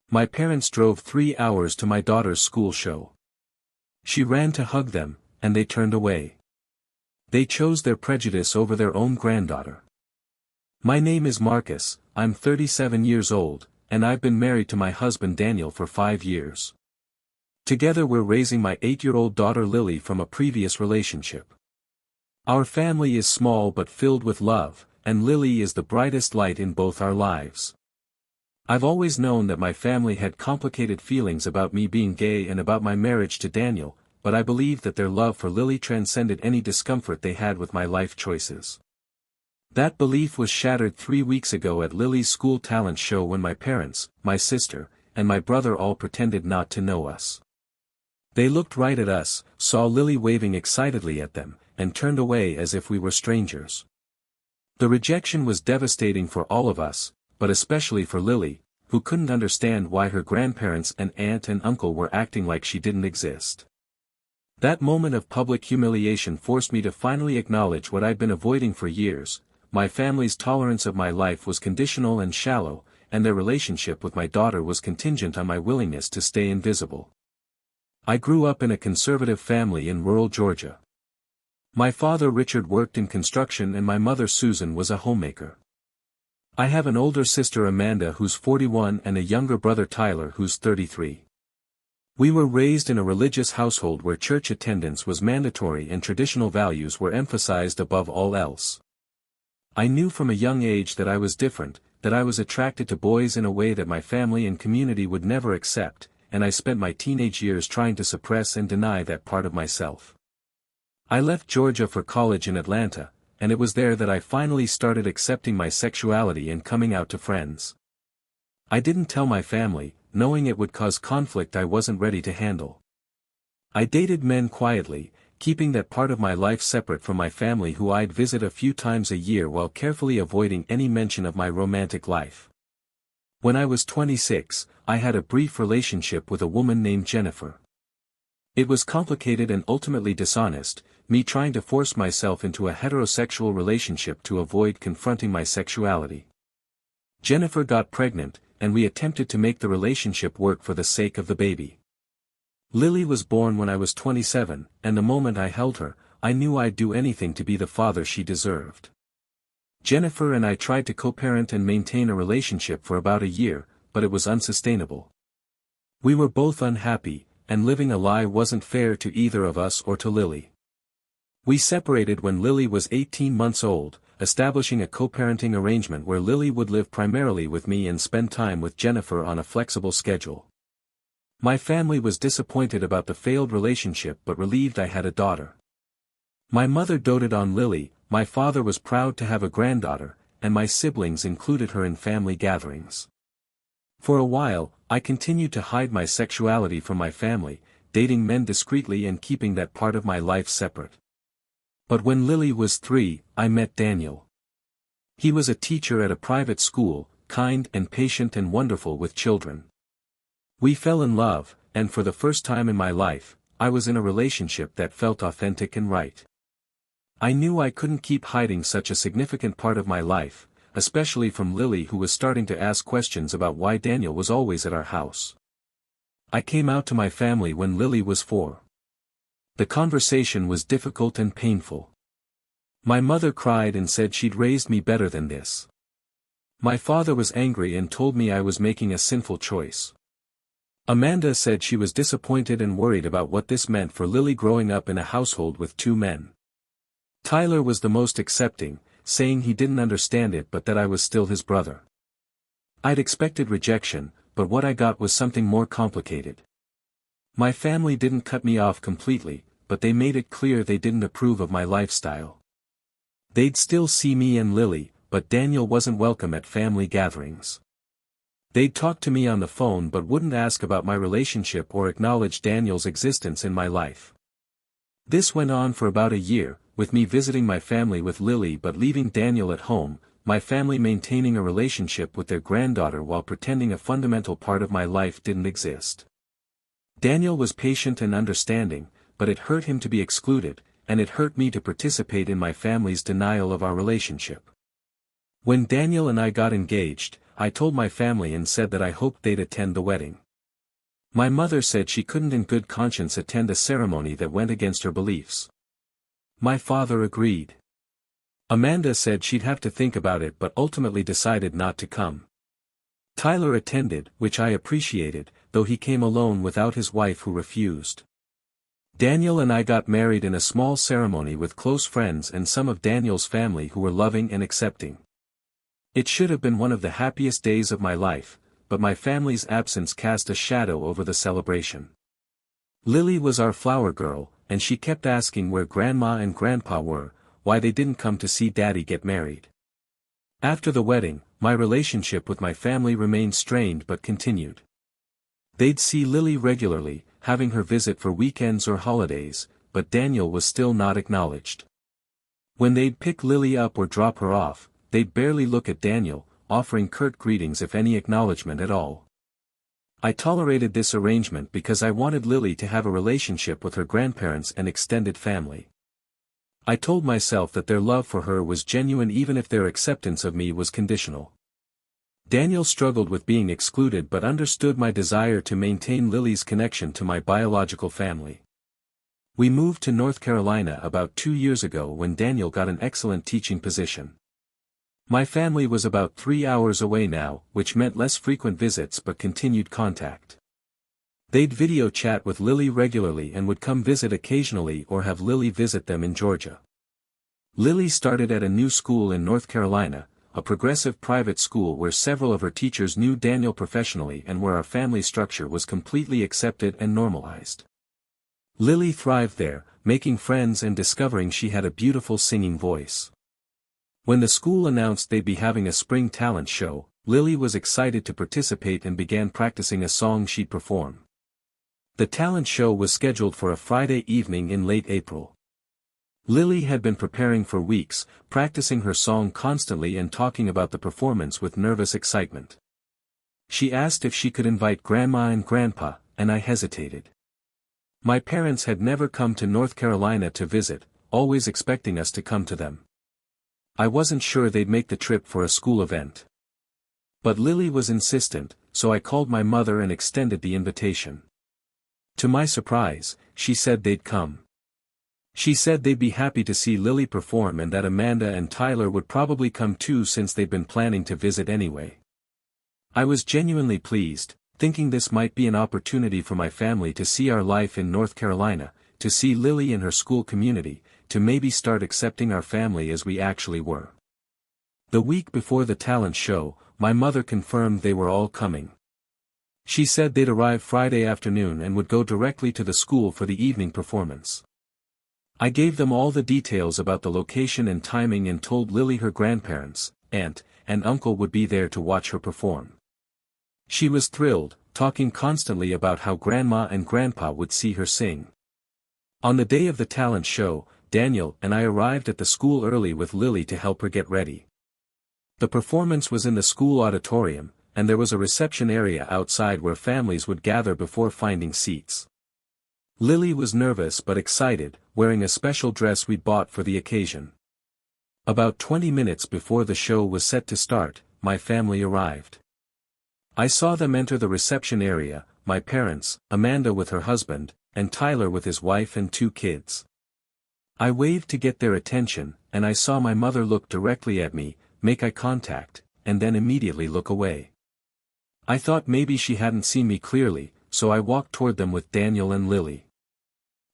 My parents drove 3 hours to my daughter's school show. She ran to hug them, and they turned away. They chose their prejudice over their own granddaughter. My name is Marcus, I'm 37 years old, and I've been married to my husband Daniel for 5 years. Together we're raising my 8-year-old daughter Lily from a previous relationship. Our family is small but filled with love, and Lily is the brightest light in both our lives. I've always known that my family had complicated feelings about me being gay and about my marriage to Daniel, but I believe that their love for Lily transcended any discomfort they had with my life choices. That belief was shattered 3 weeks ago at Lily's school talent show when my parents, my sister, and my brother all pretended not to know us. They looked right at us, saw Lily waving excitedly at them, and turned away as if we were strangers. The rejection was devastating for all of us, but especially for Lily, who couldn't understand why her grandparents and aunt and uncle were acting like she didn't exist. That moment of public humiliation forced me to finally acknowledge what I'd been avoiding for years. My family's tolerance of my life was conditional and shallow, and their relationship with my daughter was contingent on my willingness to stay invisible. I grew up in a conservative family in rural Georgia. My father Richard worked in construction and my mother Susan was a homemaker. I have an older sister Amanda who's 41 and a younger brother Tyler who's 33. We were raised in a religious household where church attendance was mandatory and traditional values were emphasized above all else. I knew from a young age that I was different, that I was attracted to boys in a way that my family and community would never accept, and I spent my teenage years trying to suppress and deny that part of myself. I left Georgia for college in Atlanta, and it was there that I finally started accepting my sexuality and coming out to friends. I didn't tell my family, knowing it would cause conflict I wasn't ready to handle. I dated men quietly, keeping that part of my life separate from my family who I'd visit a few times a year while carefully avoiding any mention of my romantic life. When I was 26, I had a brief relationship with a woman named Jennifer. It was complicated and ultimately dishonest, me trying to force myself into a heterosexual relationship to avoid confronting my sexuality. Jennifer got pregnant, and we attempted to make the relationship work for the sake of the baby. Lily was born when I was 27, and the moment I held her, I knew I'd do anything to be the father she deserved. Jennifer and I tried to co-parent and maintain a relationship for about a year, but it was unsustainable. We were both unhappy, and living a lie wasn't fair to either of us or to Lily. We separated when Lily was 18 months old, establishing a co-parenting arrangement where Lily would live primarily with me and spend time with Jennifer on a flexible schedule. My family was disappointed about the failed relationship but relieved I had a daughter. My mother doted on Lily, my father was proud to have a granddaughter, and my siblings included her in family gatherings. For a while, I continued to hide my sexuality from my family, dating men discreetly and keeping that part of my life separate. But when Lily was 3, I met Daniel. He was a teacher at a private school, kind and patient and wonderful with children. We fell in love, and for the first time in my life, I was in a relationship that felt authentic and right. I knew I couldn't keep hiding such a significant part of my life, especially from Lily who was starting to ask questions about why Daniel was always at our house. I came out to my family when Lily was 4. The conversation was difficult and painful. My mother cried and said she'd raised me better than this. My father was angry and told me I was making a sinful choice. Amanda said she was disappointed and worried about what this meant for Lily growing up in a household with 2 men. Tyler was the most accepting, saying he didn't understand it but that I was still his brother. I'd expected rejection, but what I got was something more complicated. My family didn't cut me off completely, but they made it clear they didn't approve of my lifestyle. They'd still see me and Lily, but Daniel wasn't welcome at family gatherings. They'd talk to me on the phone but wouldn't ask about my relationship or acknowledge Daniel's existence in my life. This went on for about a year, with me visiting my family with Lily but leaving Daniel at home, my family maintaining a relationship with their granddaughter while pretending a fundamental part of my life didn't exist. Daniel was patient and understanding, but it hurt him to be excluded, and it hurt me to participate in my family's denial of our relationship. When Daniel and I got engaged, I told my family and said that I hoped they'd attend the wedding. My mother said she couldn't in good conscience attend a ceremony that went against her beliefs. My father agreed. Amanda said she'd have to think about it but ultimately decided not to come. Tyler attended, which I appreciated, though he came alone without his wife who refused. Daniel and I got married in a small ceremony with close friends and some of Daniel's family who were loving and accepting. It should have been one of the happiest days of my life, but my family's absence cast a shadow over the celebration. Lily was our flower girl, and she kept asking where Grandma and Grandpa were, why they didn't come to see Daddy get married. After the wedding, my relationship with my family remained strained but continued. They'd see Lily regularly, having her visit for weekends or holidays, but Daniel was still not acknowledged. When they'd pick Lily up or drop her off, they'd barely look at Daniel, offering curt greetings if any acknowledgement at all. I tolerated this arrangement because I wanted Lily to have a relationship with her grandparents and extended family. I told myself that their love for her was genuine even if their acceptance of me was conditional. Daniel struggled with being excluded but understood my desire to maintain Lily's connection to my biological family. We moved to North Carolina about 2 years ago when Daniel got an excellent teaching position. My family was about 3 hours away now, which meant less frequent visits but continued contact. They'd video chat with Lily regularly and would come visit occasionally or have Lily visit them in Georgia. Lily started at a new school in North Carolina, a progressive private school where several of her teachers knew Daniel professionally and where our family structure was completely accepted and normalized. Lily thrived there, making friends and discovering she had a beautiful singing voice. When the school announced they'd be having a spring talent show, Lily was excited to participate and began practicing a song she'd perform. The talent show was scheduled for a Friday evening in late April. Lily had been preparing for weeks, practicing her song constantly and talking about the performance with nervous excitement. She asked if she could invite Grandma and Grandpa, and I hesitated. My parents had never come to North Carolina to visit, always expecting us to come to them. I wasn't sure they'd make the trip for a school event. But Lily was insistent, so I called my mother and extended the invitation. To my surprise, she said they'd come. She said they'd be happy to see Lily perform and that Amanda and Tyler would probably come too since they'd been planning to visit anyway. I was genuinely pleased, thinking this might be an opportunity for my family to see our life in North Carolina, to see Lily in her school community, to maybe start accepting our family as we actually were. The week before the talent show, my mother confirmed they were all coming. She said they'd arrive Friday afternoon and would go directly to the school for the evening performance. I gave them all the details about the location and timing and told Lily her grandparents, aunt, and uncle would be there to watch her perform. She was thrilled, talking constantly about how Grandma and Grandpa would see her sing. On the day of the talent show, Daniel and I arrived at the school early with Lily to help her get ready. The performance was in the school auditorium, and there was a reception area outside where families would gather before finding seats. Lily was nervous but excited, wearing a special dress we'd bought for the occasion. About 20 minutes before the show was set to start, my family arrived. I saw them enter the reception area, my parents, Amanda with her husband, and Tyler with his wife and 2 kids. I waved to get their attention, and I saw my mother look directly at me, make eye contact, and then immediately look away. I thought maybe she hadn't seen me clearly, so I walked toward them with Daniel and Lily.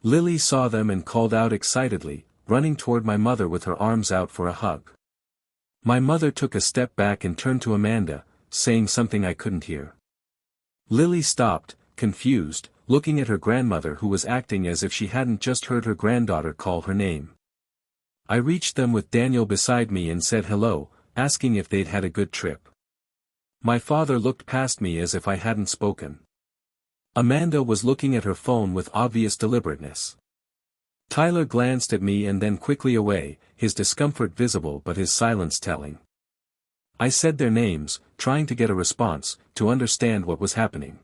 Lily saw them and called out excitedly, running toward my mother with her arms out for a hug. My mother took a step back and turned to Amanda, saying something I couldn't hear. Lily stopped, confused, looking at her grandmother who was acting as if she hadn't just heard her granddaughter call her name. I reached them with Daniel beside me and said hello, asking if they'd had a good trip. My father looked past me as if I hadn't spoken. Amanda was looking at her phone with obvious deliberateness. Tyler glanced at me and then quickly away, his discomfort visible but his silence telling. I said their names, trying to get a response, to understand what was happening.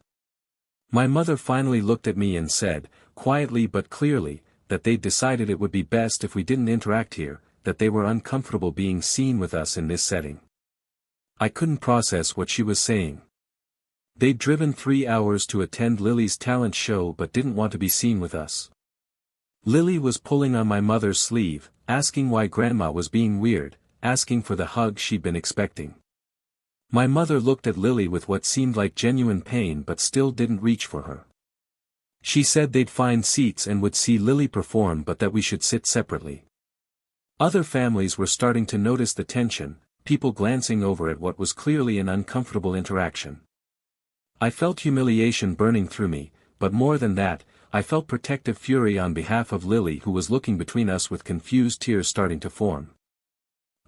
My mother finally looked at me and said, quietly but clearly, that they'd decided it would be best if we didn't interact here, that they were uncomfortable being seen with us in this setting. I couldn't process what she was saying. They'd driven 3 hours to attend Lily's talent show but didn't want to be seen with us. Lily was pulling on my mother's sleeve, asking why Grandma was being weird, asking for the hug she'd been expecting. My mother looked at Lily with what seemed like genuine pain but still didn't reach for her. She said they'd find seats and would see Lily perform but that we should sit separately. Other families were starting to notice the tension, people glancing over at what was clearly an uncomfortable interaction. I felt humiliation burning through me, but more than that, I felt protective fury on behalf of Lily who was looking between us with confused tears starting to form.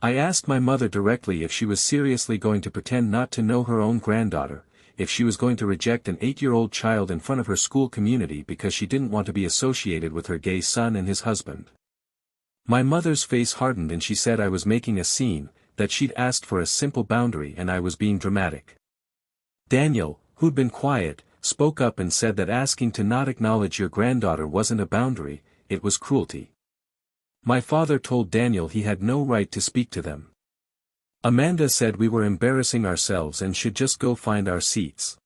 I asked my mother directly if she was seriously going to pretend not to know her own granddaughter, if she was going to reject an 8-year-old child in front of her school community because she didn't want to be associated with her gay son and his husband. My mother's face hardened and she said I was making a scene, that she'd asked for a simple boundary and I was being dramatic. Daniel, who'd been quiet, spoke up and said that asking to not acknowledge your granddaughter wasn't a boundary, it was cruelty. My father told Daniel he had no right to speak to them. Amanda said we were embarrassing ourselves and should just go find our seats.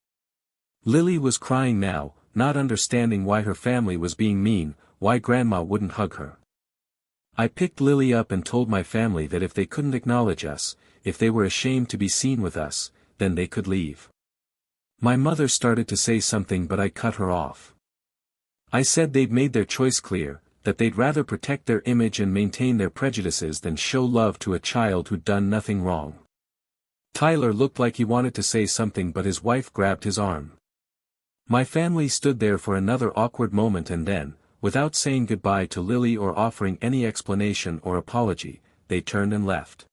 Lily was crying now, not understanding why her family was being mean, why Grandma wouldn't hug her. I picked Lily up and told my family that if they couldn't acknowledge us, if they were ashamed to be seen with us, then they could leave. My mother started to say something but I cut her off. I said they'd made their choice clear, that they'd rather protect their image and maintain their prejudices than show love to a child who'd done nothing wrong. Tyler looked like he wanted to say something but his wife grabbed his arm. My family stood there for another awkward moment and then, without saying goodbye to Lily or offering any explanation or apology, they turned and left.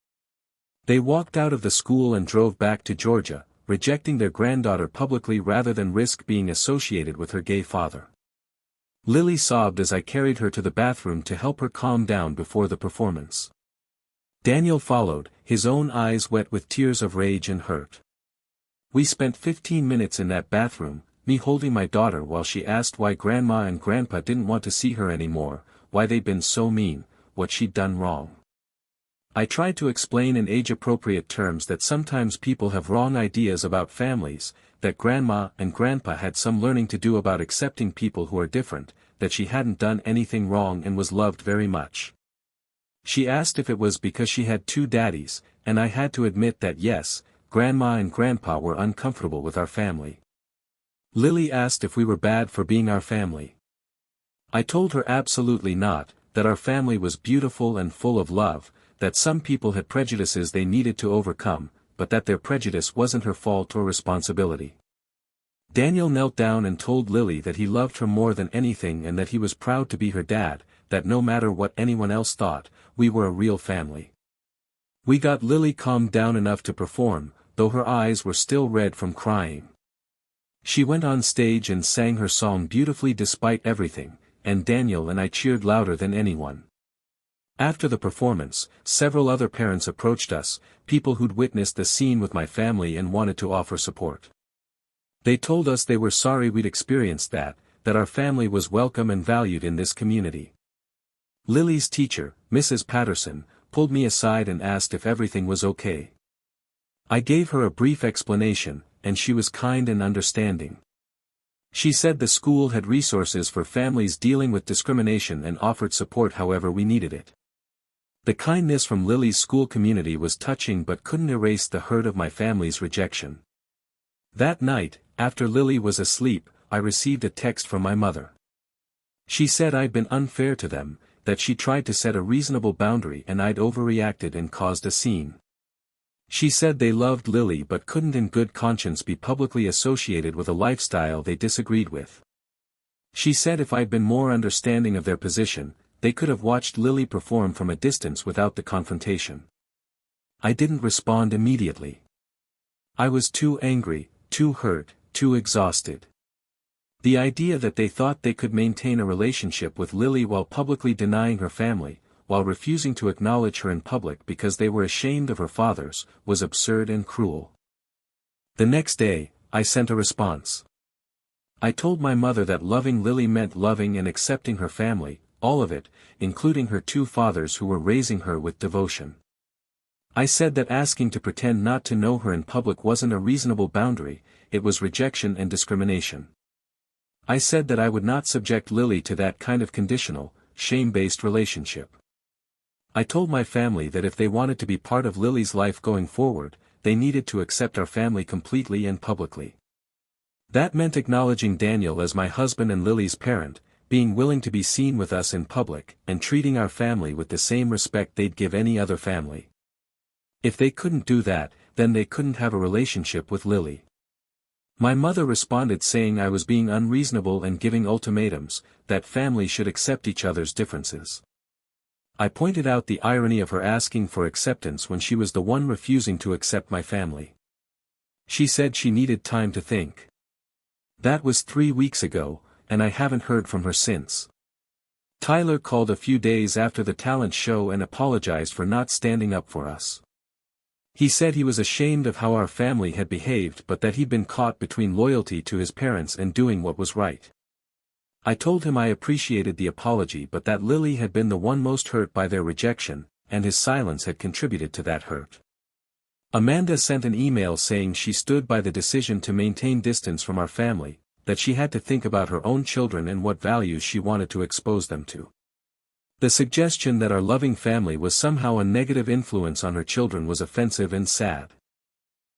They walked out of the school and drove back to Georgia, rejecting their granddaughter publicly rather than risk being associated with her gay father. Lily sobbed as I carried her to the bathroom to help her calm down before the performance. Daniel followed, his own eyes wet with tears of rage and hurt. We spent 15 minutes in that bathroom, me holding my daughter while she asked why Grandma and Grandpa didn't want to see her anymore, why they'd been so mean, what she'd done wrong. I tried to explain in age-appropriate terms that sometimes people have wrong ideas about families, that Grandma and Grandpa had some learning to do about accepting people who are different, that she hadn't done anything wrong and was loved very much. She asked if it was because she had 2 daddies, and I had to admit that yes, Grandma and Grandpa were uncomfortable with our family. Lily asked if we were bad for being our family. I told her absolutely not, that our family was beautiful and full of love, that some people had prejudices they needed to overcome, but that their prejudice wasn't her fault or responsibility. Daniel knelt down and told Lily that he loved her more than anything and that he was proud to be her dad, that no matter what anyone else thought, we were a real family. We got Lily calmed down enough to perform, though her eyes were still red from crying. She went on stage and sang her song beautifully despite everything, and Daniel and I cheered louder than anyone. After the performance, several other parents approached us, people who'd witnessed the scene with my family and wanted to offer support. They told us they were sorry we'd experienced that our family was welcome and valued in this community. Lily's teacher, Mrs. Patterson, pulled me aside and asked if everything was okay. I gave her a brief explanation, and she was kind and understanding. She said the school had resources for families dealing with discrimination and offered support however we needed it. The kindness from Lily's school community was touching but couldn't erase the hurt of my family's rejection. That night, after Lily was asleep, I received a text from my mother. She said I'd been unfair to them, that she tried to set a reasonable boundary and I'd overreacted and caused a scene. She said they loved Lily but couldn't in good conscience be publicly associated with a lifestyle they disagreed with. She said if I'd been more understanding of their position, they could have watched Lily perform from a distance without the confrontation. I didn't respond immediately. I was too angry, too hurt, too exhausted. The idea that they thought they could maintain a relationship with Lily while publicly denying her family, while refusing to acknowledge her in public because they were ashamed of her fathers, was absurd and cruel. The next day, I sent a response. I told my mother that loving Lily meant loving and accepting her family, all of it, including her 2 fathers who were raising her with devotion. I said that asking to pretend not to know her in public wasn't a reasonable boundary, it was rejection and discrimination. I said that I would not subject Lily to that kind of conditional, shame-based relationship. I told my family that if they wanted to be part of Lily's life going forward, they needed to accept our family completely and publicly. That meant acknowledging Daniel as my husband and Lily's parent, being willing to be seen with us in public, and treating our family with the same respect they'd give any other family. If they couldn't do that, then they couldn't have a relationship with Lily. My mother responded saying I was being unreasonable and giving ultimatums, that families should accept each other's differences. I pointed out the irony of her asking for acceptance when she was the one refusing to accept my family. She said she needed time to think. That was 3 weeks ago, and I haven't heard from her since. Tyler called a few days after the talent show and apologized for not standing up for us. He said he was ashamed of how our family had behaved but that he'd been caught between loyalty to his parents and doing what was right. I told him I appreciated the apology but that Lily had been the one most hurt by their rejection, and his silence had contributed to that hurt. Amanda sent an email saying she stood by the decision to maintain distance from our family, that she had to think about her own children and what values she wanted to expose them to. The suggestion that our loving family was somehow a negative influence on her children was offensive and sad.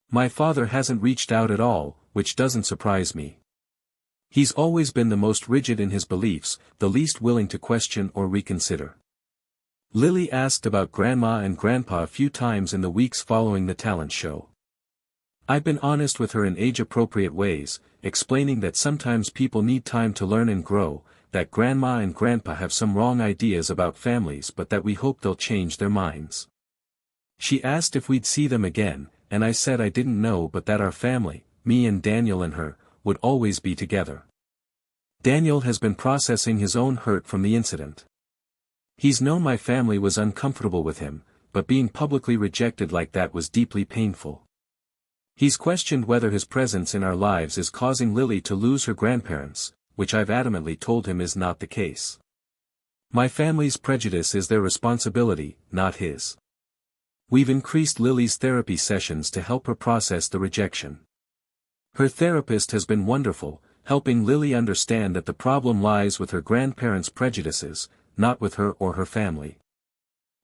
My father hasn't reached out at all, which doesn't surprise me. He's always been the most rigid in his beliefs, the least willing to question or reconsider. Lily asked about Grandma and Grandpa a few times in the weeks following the talent show. I've been honest with her in age-appropriate ways, explaining that sometimes people need time to learn and grow, that Grandma and Grandpa have some wrong ideas about families but that we hope they'll change their minds. She asked if we'd see them again, and I said I didn't know but that our family, me and Daniel and her, would always be together. Daniel has been processing his own hurt from the incident. He's known my family was uncomfortable with him, but being publicly rejected like that was deeply painful. He's questioned whether his presence in our lives is causing Lily to lose her grandparents, which I've adamantly told him is not the case. My family's prejudice is their responsibility, not his. We've increased Lily's therapy sessions to help her process the rejection. Her therapist has been wonderful, helping Lily understand that the problem lies with her grandparents' prejudices, not with her or her family.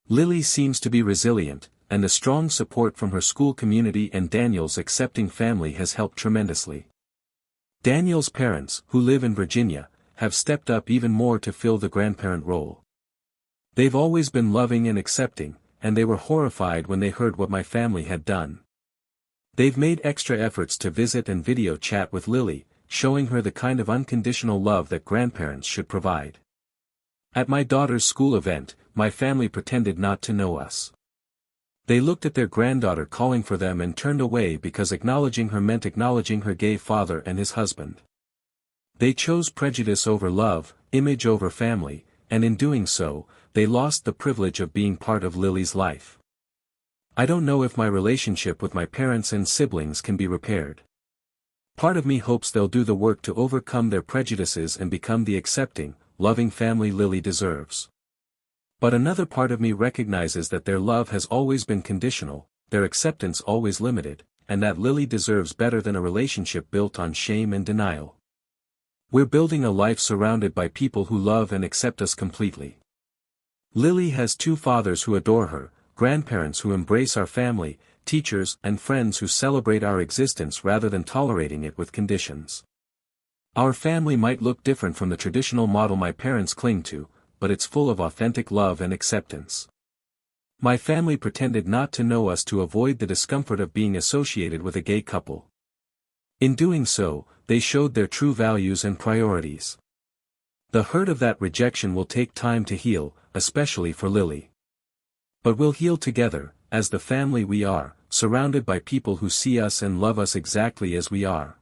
Lily seems to be resilient, and the strong support from her school community and Daniel's accepting family has helped tremendously. Daniel's parents, who live in Virginia, have stepped up even more to fill the grandparent role. They've always been loving and accepting, and they were horrified when they heard what my family had done. They've made extra efforts to visit and video chat with Lily, showing her the kind of unconditional love that grandparents should provide. At my daughter's school event, my family pretended not to know us. They looked at their granddaughter calling for them and turned away because acknowledging her meant acknowledging her gay father and his husband. They chose prejudice over love, image over family, and in doing so, they lost the privilege of being part of Lily's life. I don't know if my relationship with my parents and siblings can be repaired. Part of me hopes they'll do the work to overcome their prejudices and become the accepting, loving family Lily deserves. But another part of me recognizes that their love has always been conditional, their acceptance always limited, and that Lily deserves better than a relationship built on shame and denial. We're building a life surrounded by people who love and accept us completely. Lily has 2 fathers who adore her, grandparents who embrace our family, teachers and friends who celebrate our existence rather than tolerating it with conditions. Our family might look different from the traditional model my parents cling to, but it's full of authentic love and acceptance. My family pretended not to know us to avoid the discomfort of being associated with a gay couple. In doing so, they showed their true values and priorities. The hurt of that rejection will take time to heal, especially for Lily. But we'll heal together, as the family we are, surrounded by people who see us and love us exactly as we are.